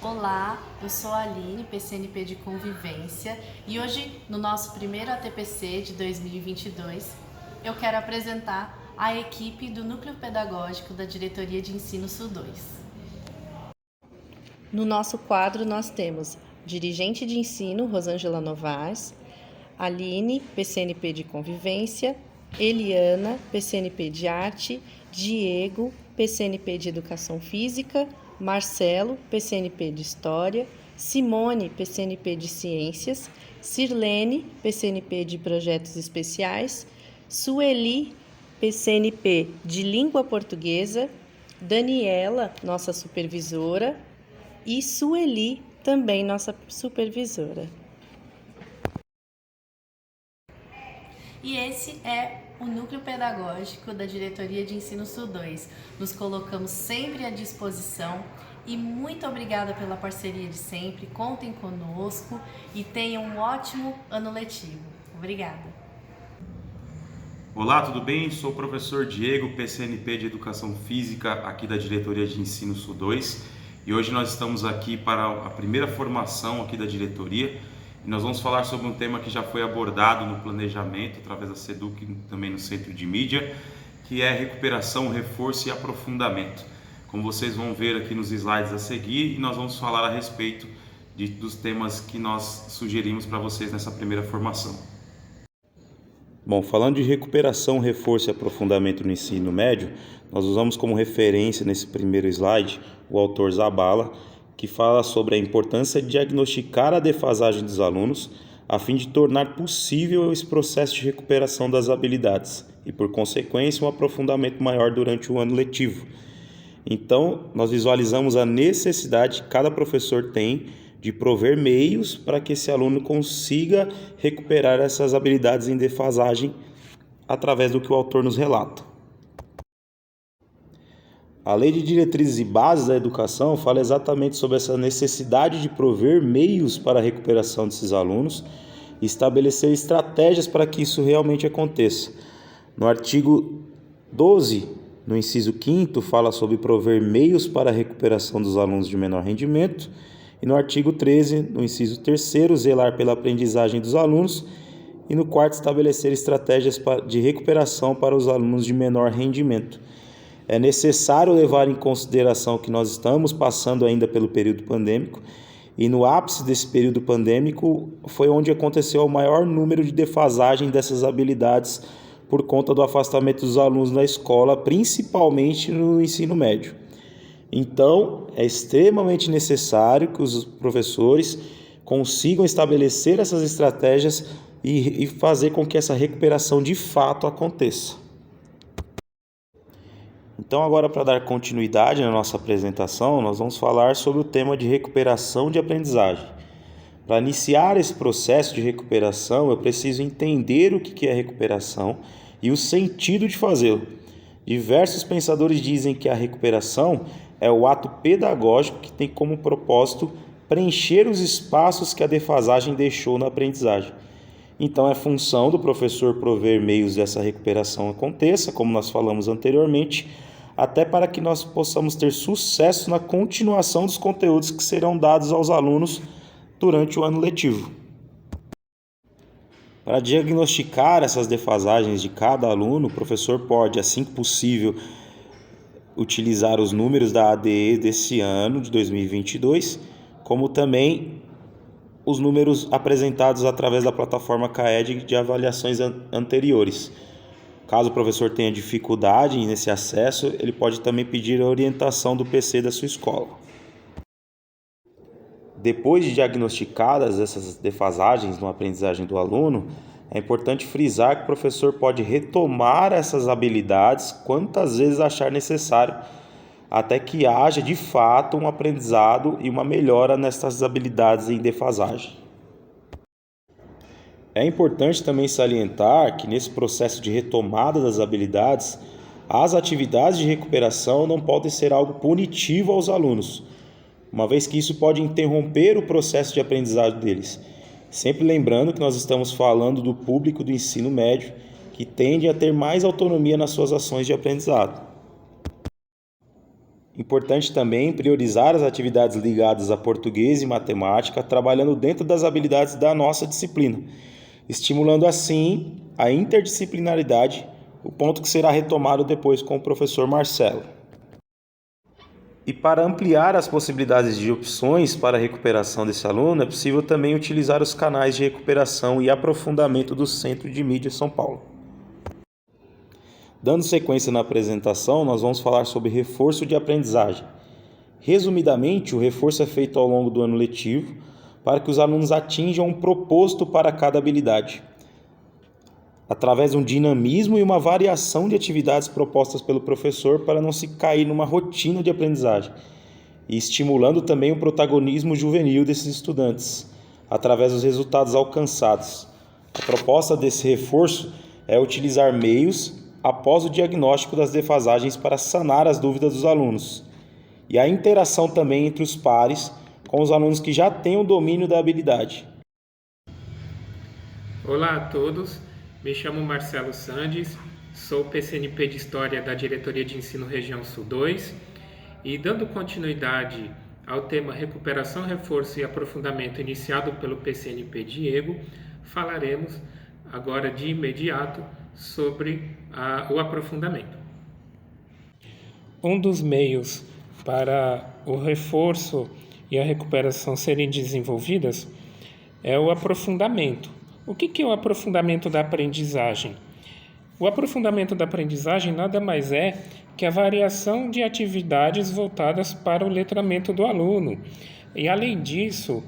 Olá, eu sou a Aline, PCNP de Convivência, e hoje, no nosso primeiro ATPC de 2022, eu quero apresentar a equipe do Núcleo Pedagógico da Diretoria de Ensino Sul 2. No nosso quadro, nós temos dirigente de ensino, Rosângela Novaes, Aline, PCNP de Convivência, Eliana, PCNP de Arte, Diego, PCNP de Educação Física, Marcelo, PCNP de História, Simone, PCNP de Ciências, Sirlene, PCNP de Projetos Especiais, Sueli, PCNP de Língua Portuguesa, Daniela, nossa supervisora, e Sueli, também nossa supervisora. E esse é o Núcleo Pedagógico da Diretoria de Ensino Sul 2. Nos colocamos sempre à disposição e muito obrigada pela parceria de sempre. Contem conosco e tenham um ótimo ano letivo. Obrigada. Olá, tudo bem? Sou o professor Diego, PCNP de Educação Física aqui da Diretoria de Ensino Sul 2 e hoje nós estamos aqui para a primeira formação aqui da diretoria e nós vamos falar sobre um tema que já foi abordado no planejamento através da SEDUC e também no Centro de Mídia, que é recuperação, reforço e aprofundamento. Como vocês vão ver aqui nos slides a seguir, e nós vamos falar a respeito dos temas que nós sugerimos para vocês nessa primeira formação. Bom, falando de recuperação, reforço e aprofundamento no ensino médio, nós usamos como referência nesse primeiro slide o autor Zabala, que fala sobre a importância de diagnosticar a defasagem dos alunos a fim de tornar possível esse processo de recuperação das habilidades e, por consequência, um aprofundamento maior durante o ano letivo. Então, nós visualizamos a necessidade que cada professor tem de prover meios para que esse aluno consiga recuperar essas habilidades em defasagem através do que o autor nos relata. A Lei de Diretrizes e Bases da Educação fala exatamente sobre essa necessidade de prover meios para a recuperação desses alunos e estabelecer estratégias para que isso realmente aconteça. No artigo 12, no inciso 5º, fala sobre prover meios para a recuperação dos alunos de menor rendimento. E no artigo 13, no inciso 3º, zelar pela aprendizagem dos alunos. E no 4º, estabelecer estratégias de recuperação para os alunos de menor rendimento. É necessário levar em consideração que nós estamos passando ainda pelo período pandêmico. E no ápice desse período pandêmico foi onde aconteceu o maior número de defasagem dessas habilidades por conta do afastamento dos alunos da escola, principalmente no ensino médio. Então, é extremamente necessário que os professores consigam estabelecer essas estratégias e fazer com que essa recuperação de fato aconteça. Então, agora, para dar continuidade na nossa apresentação, nós vamos falar sobre o tema de recuperação de aprendizagem. Para iniciar esse processo de recuperação, eu preciso entender o que é recuperação e o sentido de fazê-lo. Diversos pensadores dizem que a recuperação é o ato pedagógico que tem como propósito preencher os espaços que a defasagem deixou na aprendizagem. Então, é função do professor prover meios dessa recuperação aconteça, como nós falamos anteriormente, até para que nós possamos ter sucesso na continuação dos conteúdos que serão dados aos alunos durante o ano letivo. Para diagnosticar essas defasagens de cada aluno, o professor pode, assim que possível, utilizar os números da ADE desse ano, de 2022, como também os números apresentados através da plataforma CAED de avaliações anteriores. Caso o professor tenha dificuldade nesse acesso, ele pode também pedir a orientação do PC da sua escola. Depois de diagnosticadas essas defasagens na aprendizagem do aluno, é importante frisar que o professor pode retomar essas habilidades quantas vezes achar necessário, até que haja de fato um aprendizado e uma melhora nessas habilidades em defasagem. É importante também salientar que nesse processo de retomada das habilidades, as atividades de recuperação não podem ser algo punitivo aos alunos, uma vez que isso pode interromper o processo de aprendizado deles. Sempre lembrando que nós estamos falando do público do ensino médio, que tende a ter mais autonomia nas suas ações de aprendizado. Importante também priorizar as atividades ligadas a português e matemática, trabalhando dentro das habilidades da nossa disciplina, estimulando assim a interdisciplinaridade, o ponto que será retomado depois com o professor Marcelo. E para ampliar as possibilidades de opções para a recuperação desse aluno, é possível também utilizar os canais de recuperação e aprofundamento do Centro de Mídia São Paulo. Dando sequência na apresentação, nós vamos falar sobre reforço de aprendizagem. Resumidamente, o reforço é feito ao longo do ano letivo para que os alunos atinjam um proposto para cada habilidade, através de um dinamismo e uma variação de atividades propostas pelo professor para não se cair numa rotina de aprendizagem, e estimulando também o protagonismo juvenil desses estudantes, através dos resultados alcançados. A proposta desse reforço é utilizar meios após o diagnóstico das defasagens para sanar as dúvidas dos alunos, e a interação também entre os pares com os alunos que já têm o domínio da habilidade. Olá a todos, me chamo Marcelo Sandes, sou PCNP de História da Diretoria de Ensino Região Sul 2 e dando continuidade ao tema Recuperação, Reforço e Aprofundamento iniciado pelo PCNP Diego, falaremos agora de imediato sobre o aprofundamento. Um dos meios para o reforço e a recuperação serem desenvolvidas é o aprofundamento. O que é o aprofundamento da aprendizagem? O aprofundamento da aprendizagem nada mais é que a variação de atividades voltadas para o letramento do aluno. E, além disso,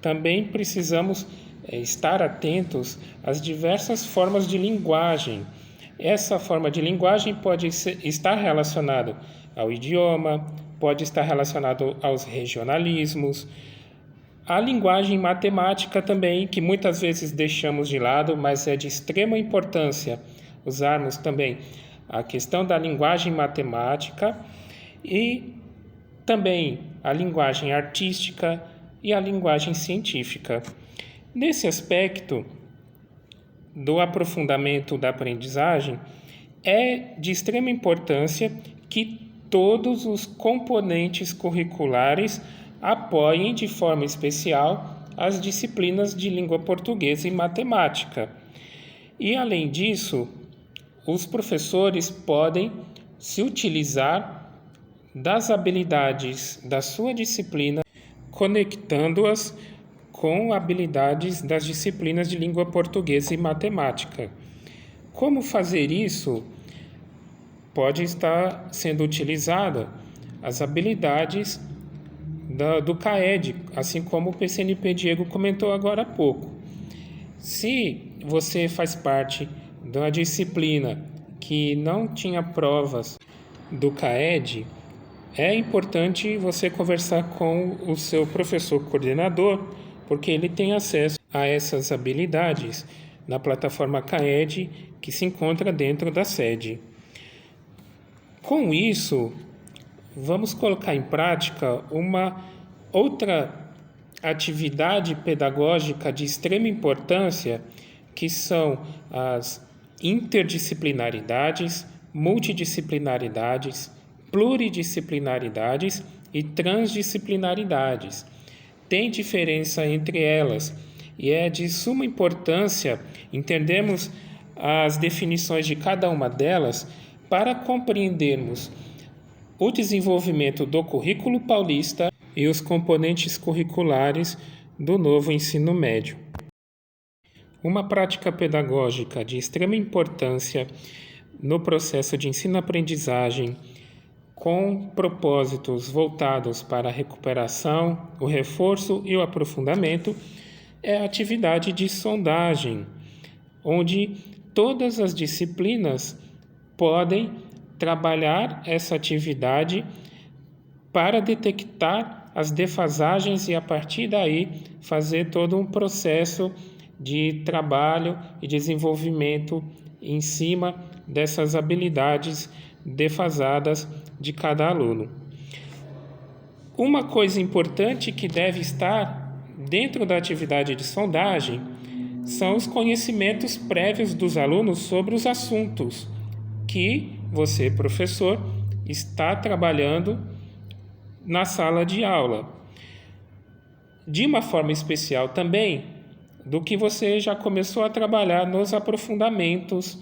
também precisamos estar atentos às diversas formas de linguagem. Essa forma de linguagem pode estar relacionada ao idioma, pode estar relacionado aos regionalismos, a linguagem matemática também, que muitas vezes deixamos de lado, mas é de extrema importância usarmos também a questão da linguagem matemática e também a linguagem artística e a linguagem científica. Nesse aspecto do aprofundamento da aprendizagem, é de extrema importância que todos os componentes curriculares apoiem de forma especial as disciplinas de língua portuguesa e matemática. E, além disso, os professores podem se utilizar das habilidades da sua disciplina, conectando-as com habilidades das disciplinas de língua portuguesa e matemática. Como fazer isso? Pode estar sendo utilizada as habilidades do CAED, assim como o PCNP Diego comentou agora há pouco. Se você faz parte de uma disciplina que não tinha provas do CAED, é importante você conversar com o seu professor coordenador, porque ele tem acesso a essas habilidades na plataforma CAED que se encontra dentro da sede. Com isso, vamos colocar em prática uma outra atividade pedagógica de extrema importância, que são as interdisciplinaridades, multidisciplinaridades, pluridisciplinaridades e transdisciplinaridades. Tem diferença entre elas e é de suma importância entendermos as definições de cada uma delas para compreendermos o desenvolvimento do currículo paulista e os componentes curriculares do novo ensino médio. Uma prática pedagógica de extrema importância no processo de ensino-aprendizagem, com propósitos voltados para a recuperação, o reforço e o aprofundamento, é a atividade de sondagem, onde todas as disciplinas podem trabalhar essa atividade para detectar as defasagens e, a partir daí, fazer todo um processo de trabalho e desenvolvimento em cima dessas habilidades defasadas de cada aluno. Uma coisa importante que deve estar dentro da atividade de sondagem são os conhecimentos prévios dos alunos sobre os assuntos que você, professor, está trabalhando na sala de aula. De uma forma especial também do que você já começou a trabalhar nos aprofundamentos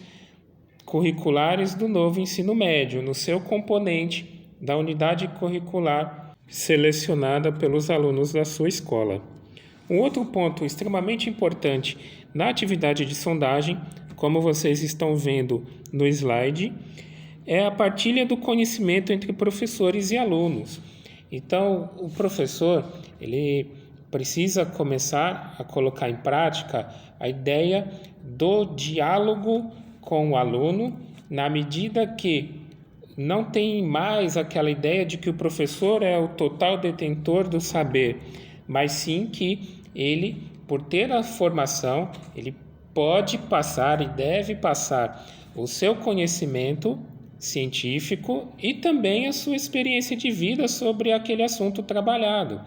curriculares do novo ensino médio, no seu componente da unidade curricular selecionada pelos alunos da sua escola. Um outro ponto extremamente importante na atividade de sondagem, como vocês estão vendo no slide, é a partilha do conhecimento entre professores e alunos. Então, o professor, ele precisa começar a colocar em prática a ideia do diálogo com o aluno, na medida que não tem mais aquela ideia de que o professor é o total detentor do saber, mas sim que ele, por ter a formação, ele pode passar e deve passar o seu conhecimento científico e também a sua experiência de vida sobre aquele assunto trabalhado.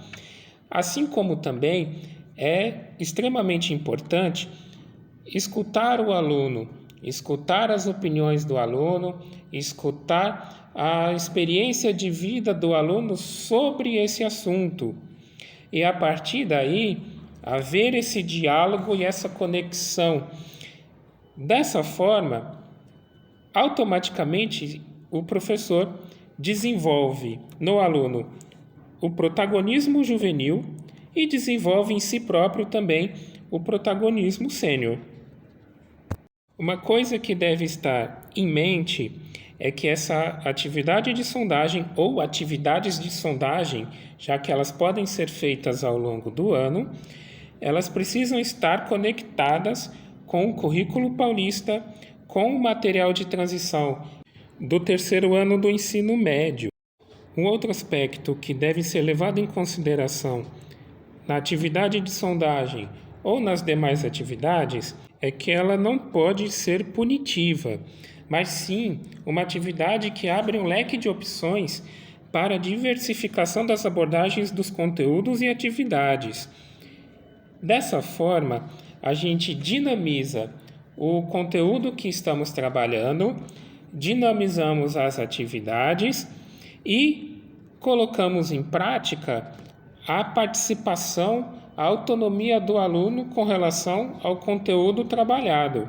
Assim como também é extremamente importante escutar o aluno, escutar as opiniões do aluno, escutar a experiência de vida do aluno sobre esse assunto. E a partir daí, haver esse diálogo e essa conexão. Dessa forma, automaticamente o professor desenvolve no aluno o protagonismo juvenil e desenvolve em si próprio também o protagonismo sênior. Uma coisa que deve estar em mente é que essa atividade de sondagem ou atividades de sondagem, já que elas podem ser feitas ao longo do ano, elas precisam estar conectadas com o currículo paulista, com o material de transição do terceiro ano do ensino médio. Um outro aspecto que deve ser levado em consideração na atividade de sondagem ou nas demais atividades é que ela não pode ser punitiva, mas sim uma atividade que abre um leque de opções para a diversificação das abordagens dos conteúdos e atividades. Dessa forma, a gente dinamiza o conteúdo que estamos trabalhando, dinamizamos as atividades e colocamos em prática a participação, a autonomia do aluno com relação ao conteúdo trabalhado.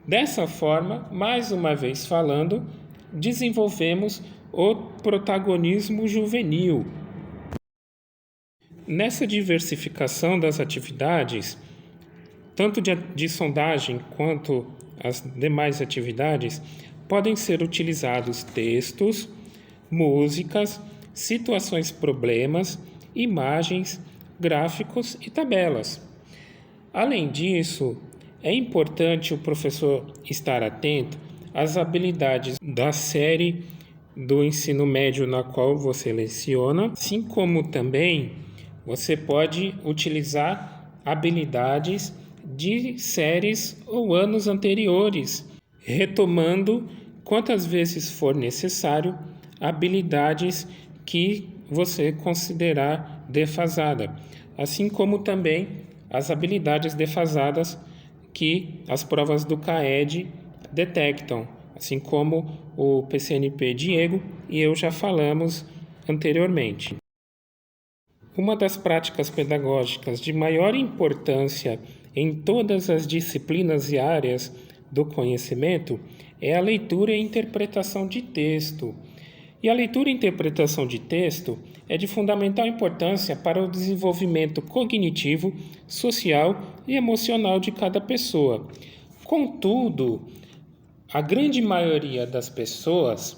Dessa forma, mais uma vez falando, desenvolvemos o protagonismo juvenil. Nessa diversificação das atividades, tanto de sondagem quanto as demais atividades, podem ser utilizados textos, músicas, situações problemas, imagens, gráficos e tabelas. Além disso, é importante o professor estar atento às habilidades da série do ensino médio na qual você leciona, assim como também você pode utilizar habilidades de séries ou anos anteriores, retomando quantas vezes for necessário habilidades que você considerar defasada, assim como também as habilidades defasadas que as provas do CAED detectam, assim como o PCNP Diego e eu já falamos anteriormente. Uma das práticas pedagógicas de maior importância em todas as disciplinas e áreas do conhecimento é a leitura e interpretação de texto. E a leitura e interpretação de texto é de fundamental importância para o desenvolvimento cognitivo, social e emocional de cada pessoa. Contudo, a grande maioria das pessoas,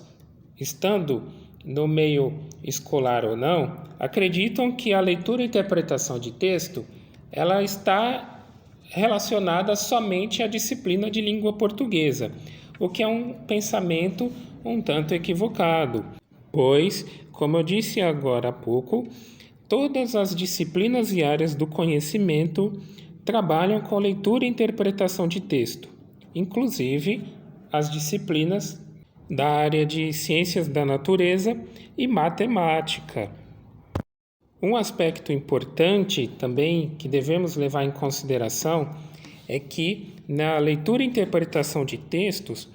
estando no meio escolar ou não, acreditam que a leitura e interpretação de texto ela está relacionada somente à disciplina de língua portuguesa, o que é um pensamento um tanto equivocado, pois, como eu disse agora há pouco, todas as disciplinas e áreas do conhecimento trabalham com leitura e interpretação de texto, inclusive as disciplinas da área de ciências da natureza e matemática. Um aspecto importante também que devemos levar em consideração é que na leitura e interpretação de textos,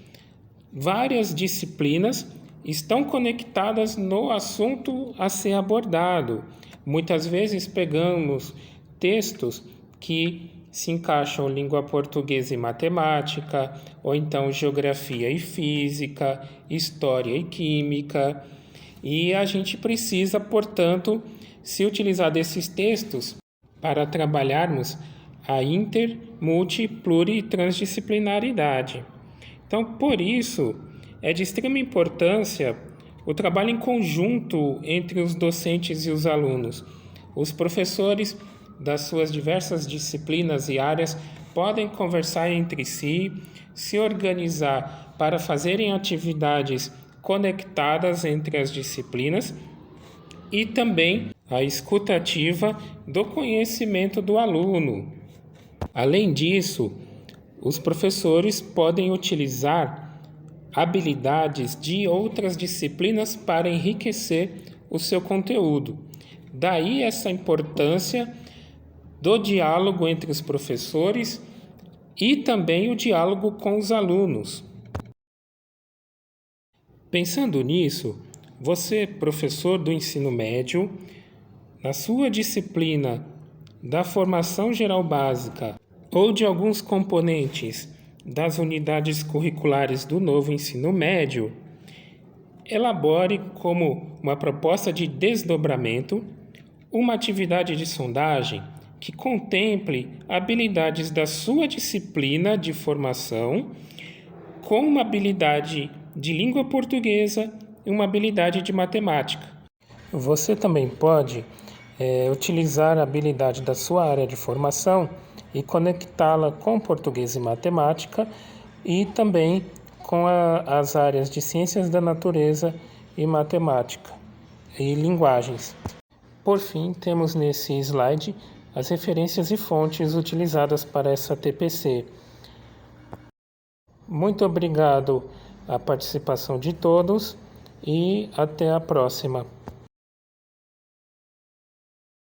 várias disciplinas estão conectadas no assunto a ser abordado. Muitas vezes pegamos textos que se encaixam língua portuguesa e matemática, ou então geografia e física, história e química, e a gente precisa, portanto, se utilizar desses textos para trabalharmos a inter, multi, pluri e transdisciplinaridade. Então, por isso, é de extrema importância o trabalho em conjunto entre os docentes e os alunos. Os professores das suas diversas disciplinas e áreas podem conversar entre si, se organizar para fazerem atividades conectadas entre as disciplinas e também a escutativa do conhecimento do aluno. Além disso, os professores podem utilizar habilidades de outras disciplinas para enriquecer o seu conteúdo. Daí essa importância do diálogo entre os professores e também o diálogo com os alunos. Pensando nisso, você, professor do ensino médio, na sua disciplina da formação geral básica ou de alguns componentes das unidades curriculares do novo ensino médio, elabore como uma proposta de desdobramento uma atividade de sondagem que contemple habilidades da sua disciplina de formação com uma habilidade de língua portuguesa e uma habilidade de matemática. Você também pode utilizar a habilidade da sua área de formação e conectá-la com português e matemática e também com as áreas de ciências da natureza e matemática e linguagens. Por fim, temos nesse slide as referências e fontes utilizadas para essa TPC. Muito obrigado à participação de todos e até a próxima.